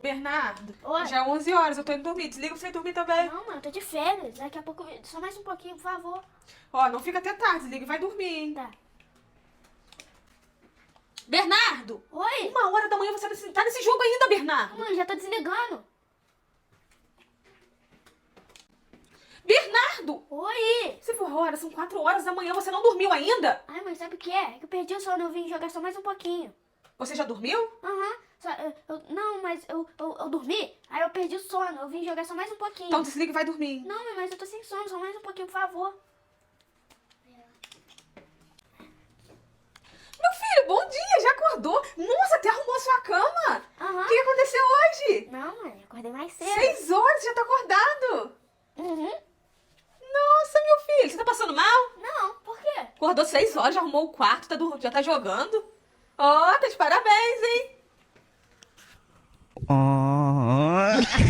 Bernardo, Oi? já é 11 horas, eu tô indo dormir. Desliga pra você dormir também. Não, mãe, eu tô de férias. Daqui a pouco, só mais um pouquinho, por favor. Ó, não fica até tarde, desliga e vai dormir, hein? Tá. Bernardo! Oi? 1 hora da manhã você tá nesse jogo ainda, Bernardo! Mãe, já tô desligando. Bernardo! Oi? Se for hora, são 4 horas da manhã, você não dormiu ainda? Ai, mãe, sabe o que é? É que eu perdi o sono, eu vim jogar só mais um pouquinho. Você já dormiu? Aham. Não, mas eu dormi, aí eu perdi o sono, eu vim jogar só mais um pouquinho. Então desliga e vai dormir. Não, mãe, mas eu tô sem sono, só mais um pouquinho, por favor. Meu filho, bom dia, já acordou? Nossa, até arrumou a sua cama! Aham. O que aconteceu hoje? Não, mãe, acordei mais cedo. 6 horas, já tá acordado! Uhum. Nossa, meu filho, você tá passando mal? Não, por quê? Acordou 6 horas, já arrumou o quarto, já tá jogando? Ó, tá de parabéns, hein? Oh.